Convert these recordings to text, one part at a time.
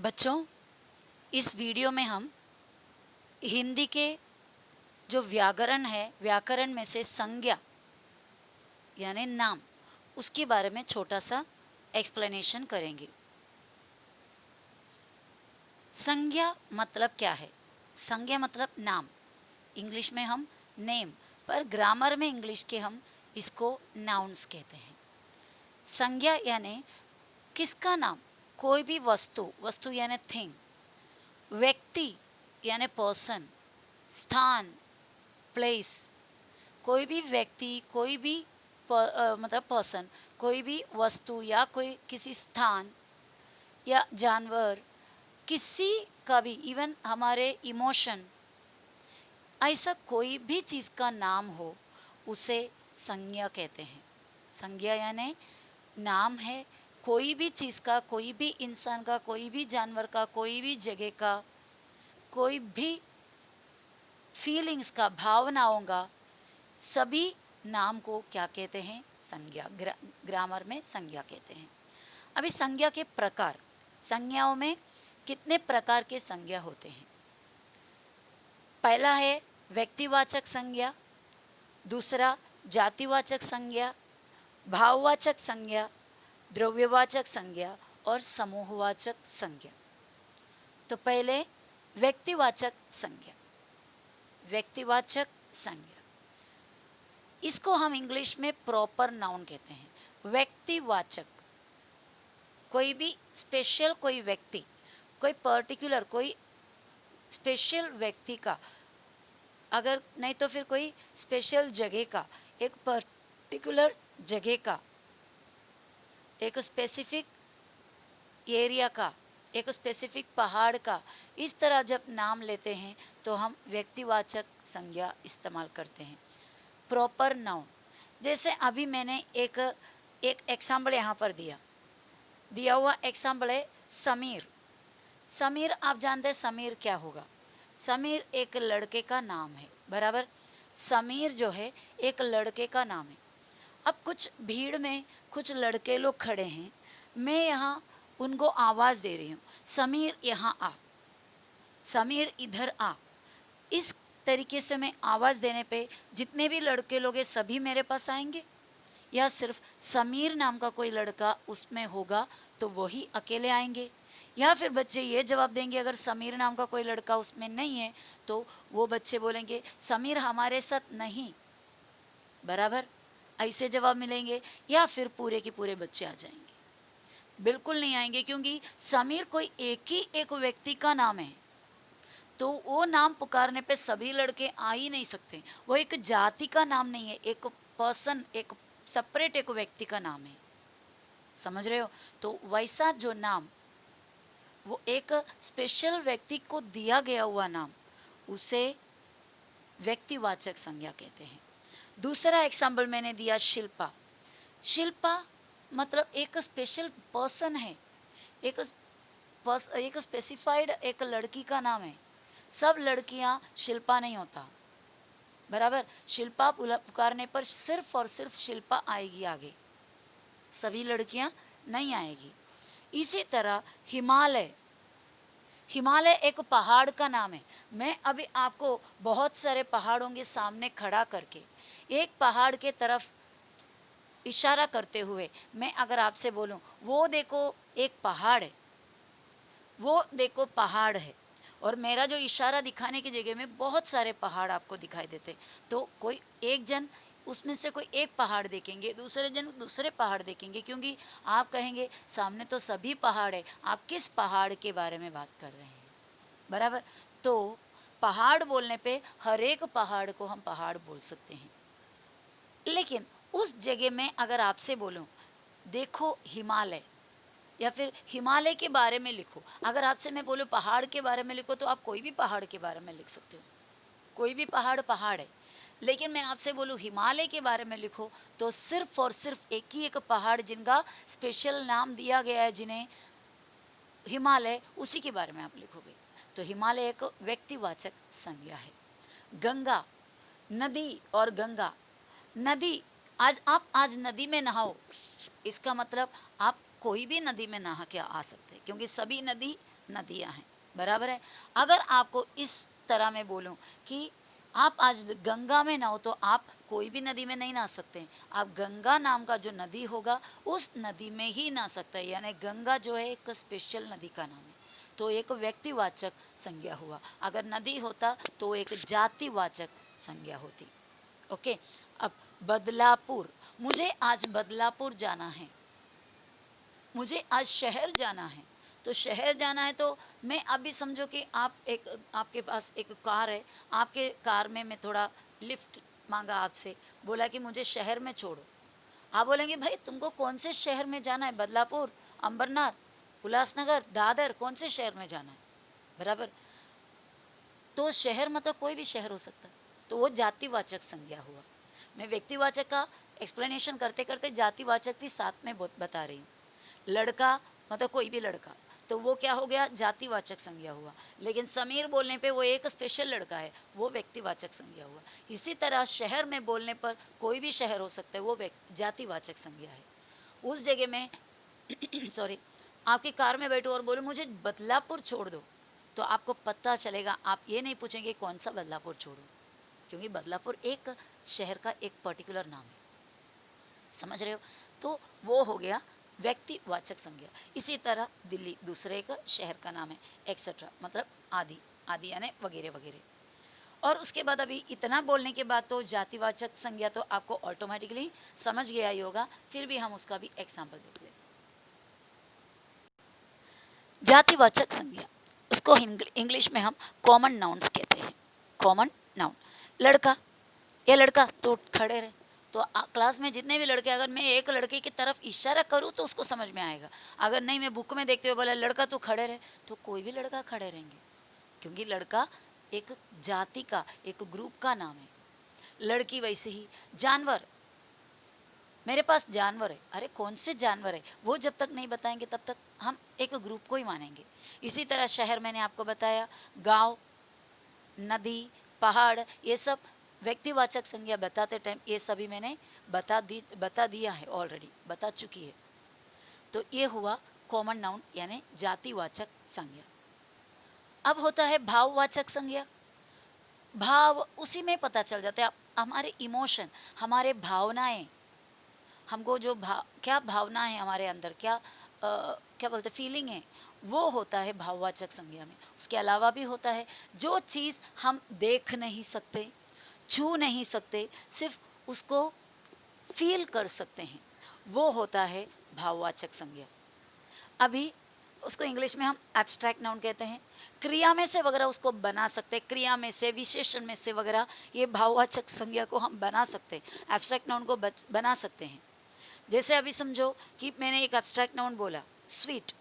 बच्चों, इस वीडियो में हम हिंदी के जो व्याकरण है, व्याकरण में से संज्ञा यानी नाम, उसके बारे में छोटा सा एक्सप्लेनेशन करेंगे। संज्ञा मतलब क्या है? संज्ञा मतलब नाम, इंग्लिश में हम नेम, पर ग्रामर में इंग्लिश के हम इसको नाउन्स कहते हैं। संज्ञा यानी किसका नाम? कोई भी वस्तु, वस्तु यानी थिंग, व्यक्ति यानी पर्सन, स्थान, प्लेस, कोई भी व्यक्ति, कोई भी मतलब पर्सन, कोई भी वस्तु या कोई किसी स्थान या जानवर, किसी का भी, इवन हमारे इमोशन, ऐसा कोई भी चीज़ का नाम हो, उसे संज्ञा कहते हैं। संज्ञा यानी नाम है कोई भी चीज़ का, कोई भी इंसान का, कोई भी जानवर का, कोई भी जगह का, कोई भी फीलिंग्स का, भावनाओं का, सभी नाम को क्या कहते हैं? संज्ञा। ग्रामर में संज्ञा कहते हैं। अभी संज्ञा के प्रकार, संज्ञाओं में कितने प्रकार के संज्ञा होते हैं? पहला है व्यक्तिवाचक संज्ञा, दूसरा जातिवाचक संज्ञा, भाववाचक संज्ञा, द्रव्यवाचक संज्ञा और समूहवाचक संज्ञा। तो पहले व्यक्तिवाचक संज्ञा। व्यक्तिवाचक संज्ञा, इसको हम इंग्लिश में प्रॉपर नाउन कहते हैं। व्यक्तिवाचक, कोई भी स्पेशल, कोई व्यक्ति, कोई पर्टिकुलर, कोई स्पेशल व्यक्ति का, अगर नहीं तो फिर कोई स्पेशल जगह का, एक पर्टिकुलर जगह का, एक स्पेसिफिक एरिया का, एक स्पेसिफिक पहाड़ का, इस तरह जब नाम लेते हैं तो हम व्यक्तिवाचक संज्ञा इस्तेमाल करते हैं। प्रॉपर नाउन, जैसे अभी मैंने एक एग्जाम्पल यहाँ पर दिया हुआ एग्जाम्पल है समीर। समीर, आप जानते हैं समीर क्या होगा? समीर एक लड़के का नाम है, बराबर। समीर जो है एक लड़के का नाम है। अब कुछ भीड़ में कुछ लड़के लोग खड़े हैं, मैं यहाँ उनको आवाज़ दे रही हूँ, समीर यहाँ आ, समीर इधर आ। इस तरीके से मैं आवाज़ देने पे जितने भी लड़के लोग हैं सभी मेरे पास आएंगे, या सिर्फ समीर नाम का कोई लड़का उसमें होगा तो वही अकेले आएंगे? या फिर बच्चे ये जवाब देंगे अगर समीर नाम का कोई लड़का उसमें नहीं है तो वो बच्चे बोलेंगे समीर हमारे साथ नहीं, बराबर, ऐसे जवाब मिलेंगे? या फिर पूरे के पूरे बच्चे आ जाएंगे? बिल्कुल नहीं आएंगे, क्योंकि समीर कोई एक ही एक व्यक्ति का नाम है, तो वो नाम पुकारने पे सभी लड़के आ ही नहीं सकते। वो एक जाति का नाम नहीं है, एक पर्सन, एक सेपरेट एक व्यक्ति का नाम है, समझ रहे हो? तो वैसा जो नाम, वो एक स्पेशल व्यक्ति को दिया गया हुआ नाम, उसे व्यक्तिवाचक संज्ञा कहते हैं। दूसरा एग्जाम्पल मैंने दिया शिल्पा। शिल्पा मतलब एक स्पेशल पर्सन है, एक एक स्पेसिफाइड एक लड़की का नाम है। सब लड़कियां शिल्पा नहीं होता, बराबर। शिल्पा पुकारने पर सिर्फ और सिर्फ शिल्पा आएगी आगे, सभी लड़कियां नहीं आएगी। इसी तरह हिमालय, हिमालय एक पहाड़ का नाम है। मैं अभी आपको बहुत सारे पहाड़ों के सामने खड़ा करके एक पहाड़ के तरफ इशारा करते हुए मैं अगर आपसे बोलूं वो देखो एक पहाड़ है, वो देखो पहाड़ है, और मेरा जो इशारा दिखाने की जगह में बहुत सारे पहाड़ आपको दिखाई देते, तो कोई एक जन उसमें से कोई एक पहाड़ देखेंगे, दूसरे जन दूसरे पहाड़ देखेंगे, क्योंकि आप कहेंगे सामने तो सभी पहाड़ है, आप किस पहाड़ के बारे में बात कर रहे हैं, बराबर। तो पहाड़ बोलने पे हर एक पहाड़ को हम पहाड़ बोल सकते हैं। लेकिन उस जगह में अगर आपसे बोलूं देखो हिमालय, या फिर हिमालय के बारे में लिखो, अगर आपसे मैं बोलूं पहाड़ के बारे में लिखो, तो आप कोई भी पहाड़ के बारे में लिख सकते हो, कोई भी पहाड़ पहाड़ है। लेकिन मैं आपसे बोलूं हिमालय के बारे में लिखो, तो सिर्फ और सिर्फ एक ही एक पहाड़ जिनका स्पेशल नाम दिया गया है, जिन्हें हिमालय, उसी के बारे में आप लिखोगे। तो हिमालय एक व्यक्तिवाचक संज्ञा है। गंगा, नदी और गंगा, नदी, आज नदी में नहाओ, इसका मतलब आप कोई भी नदी में नहा के आ सकते हैं, क्योंकि सभी नदी नदियां हैं, बराबर है। अगर आपको इस तरह मैं बोलूं कि आप आज गंगा में नहाओ, तो आप कोई भी नदी में नहीं नहा सकते। आप गंगा नाम का जो नदी होगा उस नदी में ही नहा सकते हैं, यानी गंगा जो है एक स्पेशल नदी का नाम है। तो एक व्यक्तिवाचक संज्ञा हुआ। अगर नदी होता तो एक जातिवाचक संज्ञा होती। ओके। अब बदलापुर, मुझे आज बदलापुर जाना है, मुझे आज शहर जाना है। तो शहर जाना है तो मैं अभी समझो कि आप एक, आपके पास एक कार है, आपके कार में मैं थोड़ा लिफ्ट मांगा आपसे, बोला कि मुझे शहर में छोड़ो। आप बोलेंगे भाई तुमको कौन से शहर में जाना है, बदलापुर, अंबरनाथ, उल्लासनगर, दादर, कौन से शहर में जाना है, बराबर। तो शहर मतलब कोई भी शहर हो सकता है। तो वो जातिवाचक संज्ञा हुआ। मैं व्यक्तिवाचक का एक्सप्लेनेशन करते करते जातिवाचक भी साथ में बता रही हूँ। लड़का मतलब कोई भी लड़का, तो वो क्या हो गया, जातिवाचक संज्ञा हुआ। लेकिन समीर बोलने पे वो एक स्पेशल लड़का है, वो व्यक्तिवाचक संज्ञा हुआ। इसी तरह शहर में बोलने पर कोई भी शहर हो सकता है, वो जातिवाचक संज्ञा है। उस जगह में सॉरी, आपकी कार में बैठो और बोलो मुझे बदलापुर छोड़ दो, तो आपको पता चलेगा, आप ये नहीं पूछेंगे कौन सा बदलापुर छोड़ो, क्योंकि बदलापुर एक शहर का एक पर्टिकुलर नाम है। समझ रहे हो? तो वो हो गया व्यक्तिवाचक संज्ञा। इसी तरह दिल्ली दूसरे एक शहर का नाम है, एक्सेट्रा, मतलब आदि, आदि यानी वगैरह वगैरह। और उसके बाद अभी इतना बोलने के बाद तो जातिवाचक संज्ञा तो आपको ऑटोमेटिकली समझ गया ही होगा, फिर भी हम उसका भी एग्जाम्पल देख लेते हैं। जातिवाचक संज्ञा, उसको इंग्लिश में हम कॉमन नाउन्स कहते हैं। कॉमन नाउन, लड़का, ये लड़का तो खड़े रहे। तो क्लास में जितने भी लड़के, अगर मैं एक लड़के की तरफ इशारा करूँ तो उसको समझ में आएगा। अगर नहीं, मैं बुक में देखते हुए बोला लड़का तो खड़े रहे, तो कोई भी लड़का खड़े रहेंगे, क्योंकि लड़का एक जाति का, एक ग्रुप का नाम है। लड़की वैसे ही। जानवर, मेरे पास जानवर है, अरे कौन से जानवर है, वो जब तक नहीं बताएंगे तब तक हम एक ग्रुप को ही मानेंगे। इसी तरह शहर, मैंने आपको बताया, गांव, नदी, पहाड़, ये सब व्यक्तिवाचक संज्ञा बताते टाइम ये सभी मैंने बता दिया है, ऑलरेडी बता चुकी है। तो ये हुआ कॉमन नाउन यानी जातिवाचक संज्ञा। अब होता है भाववाचक संज्ञा। भाव उसी में पता चल जाता है, हमारे इमोशन, हमारे भावनाएं, हमको जो क्या भावना है हमारे अंदर, क्या क्या बोलते फीलिंग है, वो होता है भाववाचक संज्ञा में। उसके अलावा भी होता है जो चीज़ हम देख नहीं सकते, छू नहीं सकते, सिर्फ उसको फील कर सकते हैं, वो होता है भाववाचक संज्ञा। अभी उसको इंग्लिश में हम एब्स्ट्रैक्ट नाउन कहते हैं। क्रिया में से वगैरह उसको बना सकते हैं, क्रिया में से, विशेषण में से वगैरह, ये भाववाचक संज्ञा को हम बना सकते हैं, एब्स्ट्रैक्ट नाउन को बना सकते हैं। जैसे अभी समझो कि मैंने एक एब्स्ट्रैक्ट नाउन बोला, स्वीट।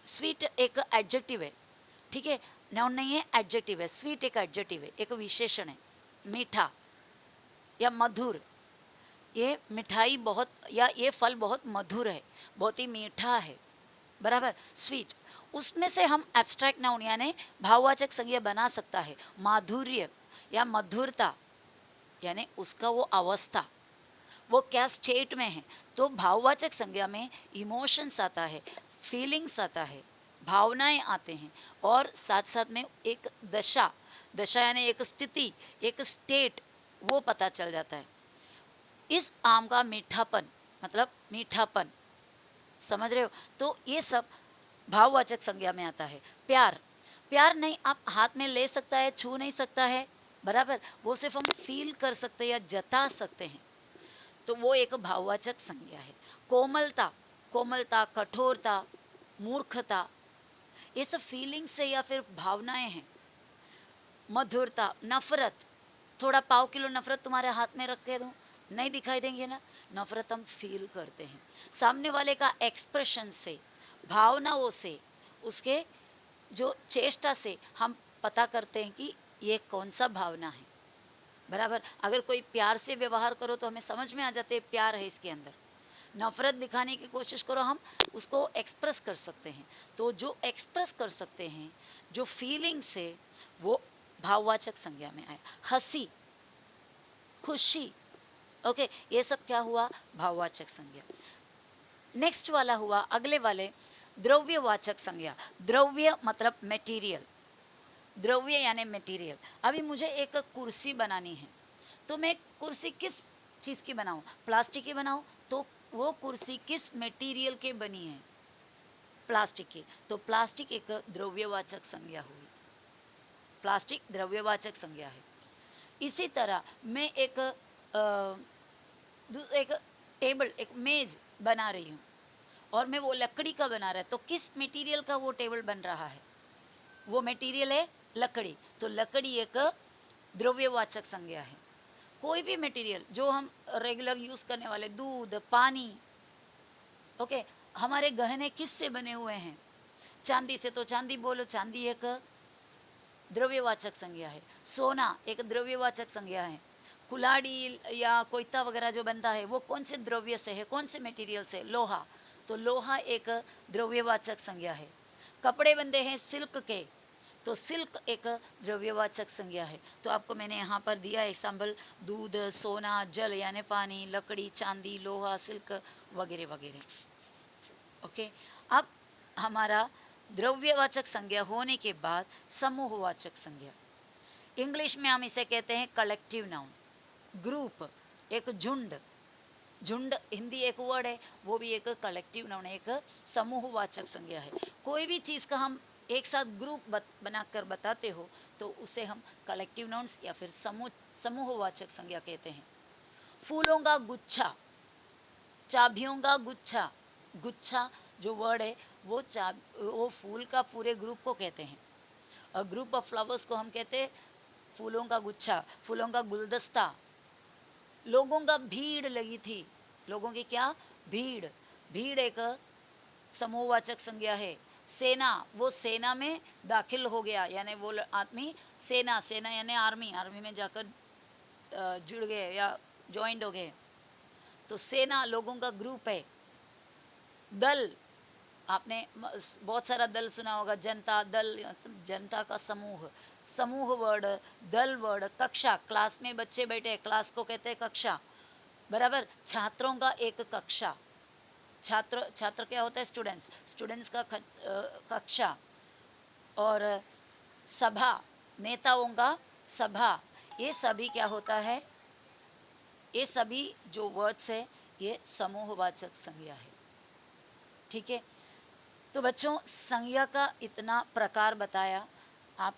स्वीट एक एडजेक्टिव है, ठीक है, नाउन नहीं है, एडजेक्टिव है। स्वीट एक एडजेक्टिव है, एक विशेषण है। मीठा या मधुर, ये मिठाई बहुत, या ये फल बहुत मधुर है, बहुत ही मीठा है, बराबर। स्वीट, उसमें से हम एब्स्ट्रैक्ट नाउन यानी भाववाचक संज्ञा बना सकता है। माधुर्य या मधुरता यानी उसका वो अवस्था, वो क्या स्टेट में है, तो भाववाचक संज्ञा में इमोशंस आता है, फीलिंग्स आता है, भावनाएं आते हैं, और साथ साथ में एक दशा, दशा यानी एक स्थिति, एक स्टेट, वो पता चल जाता है। इस आम का मीठापन मतलब मीठापन, समझ रहे हो? तो ये सब भाववाचक संज्ञा में आता है। प्यार, प्यार नहीं आप हाथ में ले सकता है, छू नहीं सकता है, बराबर, वो सिर्फ हम फील कर सकते हैं या जता सकते हैं, तो वो एक भाववाचक संज्ञा है। कोमलता, कोमलता, कठोरता, मूर्खता, ये सब फीलिंग से या फिर भावनाएं हैं। मधुरता, नफरत, थोड़ा पाव किलो नफरत तुम्हारे हाथ में रख के दूं, नहीं दिखाई देंगे ना, नफरत हम फील करते हैं। सामने वाले का एक्सप्रेशन से, भावनाओं से, उसके जो चेष्टा से हम पता करते हैं कि ये कौन सा भावना है, बराबर। अगर कोई प्यार से व्यवहार करो तो हमें समझ में आ जाते हैं प्यार है इसके अंदर। नफरत दिखाने की कोशिश करो, हम उसको एक्सप्रेस कर सकते हैं। तो जो एक्सप्रेस कर सकते हैं, जो फीलिंग्स है, वो भाववाचक संज्ञा में आए। हंसी, खुशी, ओके, ये सब क्या हुआ, भाववाचक संज्ञा। नेक्स्ट वाला हुआ, अगले वाले द्रव्यवाचक संज्ञा, द्रव्य मतलब मटेरियल, द्रव्य यानी मटेरियल। अभी मुझे एक कुर्सी बनानी है, तो मैं कुर्सी किस चीज़ की बनाऊं? प्लास्टिक की बनाऊं, तो वो कुर्सी किस मटेरियल के बनी है? प्लास्टिक की। तो प्लास्टिक एक द्रव्यवाचक संज्ञा हुई, प्लास्टिक द्रव्यवाचक संज्ञा है। इसी तरह मैं एक टेबल, एक मेज बना रही हूँ, और मैं वो लकड़ी का बना रहा है, तो किस मटेरियल का वो टेबल बन रहा है? वो मटेरियल है लकड़ी, तो लकड़ी एक द्रव्यवाचक संज्ञा है। कोई भी मटेरियल जो हम रेगुलर यूज़ करने वाले, दूध, पानी, ओके, हमारे गहने किस से बने हुए हैं? चांदी से, तो चांदी बोलो, चांदी एक द्रव्यवाचक संज्ञा है। सोना एक द्रव्यवाचक संज्ञा है। कुल्हाड़ी या कोयता वगैरह जो बनता है वो कौन से द्रव्य से है, कौन से मटेरियल से? लोहा, तो लोहा एक द्रव्यवाचक संज्ञा है। कपड़े बनते हैं सिल्क के, तो सिल्क एक द्रव्यवाचक संज्ञा है। तो आपको मैंने यहाँ पर दिया एग्जाम्पल, दूध, सोना, जल यानी पानी, लकड़ी, चांदी, लोहा, सिल्क वगैरह वगैरह। ओके, अब हमारा द्रव्यवाचक संज्ञा होने के बाद समूहवाचक संज्ञा, इंग्लिश में हम इसे कहते हैं कलेक्टिव नाउन, ग्रुप, एक झुंड। झुंड हिंदी एक वर्ड है, वो भी एक कलेक्टिव नाउन है, एक समूहवाचक संज्ञा है। कोई भी चीज़ का हम एक साथ ग्रुप बनाकर बताते हो तो उसे हम कलेक्टिव नाउन्स या फिर समूहवाचक संज्ञा कहते हैं। फूलों का गुच्छा, चाबियों का गुच्छा, गुच्छा जो वर्ड है वो फूल का पूरे ग्रुप को कहते हैं। और ग्रुप ऑफ फ्लावर्स को हम कहते हैं फूलों का गुच्छा, फूलों का गुलदस्ता। लोगों का भीड़ लगी थी, लोगों की क्या? भीड़। भीड़ एक समूहवाचक संज्ञा है। सेना, वो सेना में दाखिल हो गया, यानी वो आदमी सेना, सेना यानी आर्मी, आर्मी में जाकर जुड़ गए या ज्वाइंट हो गए, तो सेना लोगों का ग्रुप है। दल, आपने बहुत सारा दल सुना होगा, जनता दल, जनता का समूह, समूह वर्ड, दल वर्ड। कक्षा, क्लास में बच्चे बैठे, क्लास को कहते हैं कक्षा, बराबर। छात्रों का एक कक्षा, छात्र, छात्र क्या होता है? स्टूडेंट्स, स्टूडेंट्स का कक्षा। और सभा, नेताओं का सभा, ये सभी क्या होता है? ये सभी जो वर्ड्स है ये समूहवाचक संज्ञा है। ठीक है, तो बच्चों संज्ञा का इतना प्रकार बताया, आप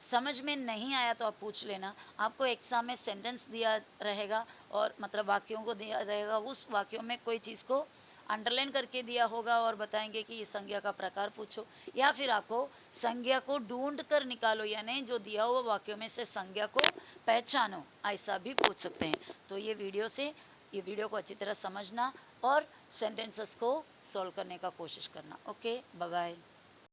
समझ में नहीं आया तो आप पूछ लेना। आपको एग्जाम में सेंटेंस दिया रहेगा और मतलब वाक्यों को दिया रहेगा, उस वाक्यों में कोई चीज़ को अंडरलाइन करके दिया होगा और बताएंगे कि ये संज्ञा का प्रकार पूछो, या फिर आपको संज्ञा को ढूंढ कर निकालो, यानी जो दिया हुआ वाक्यों में से संज्ञा को पहचानो, ऐसा भी पूछ सकते हैं। तो ये वीडियो को अच्छी तरह समझना और सेंटेंसेस को सॉल्व करने का कोशिश करना। Okay, bye bye.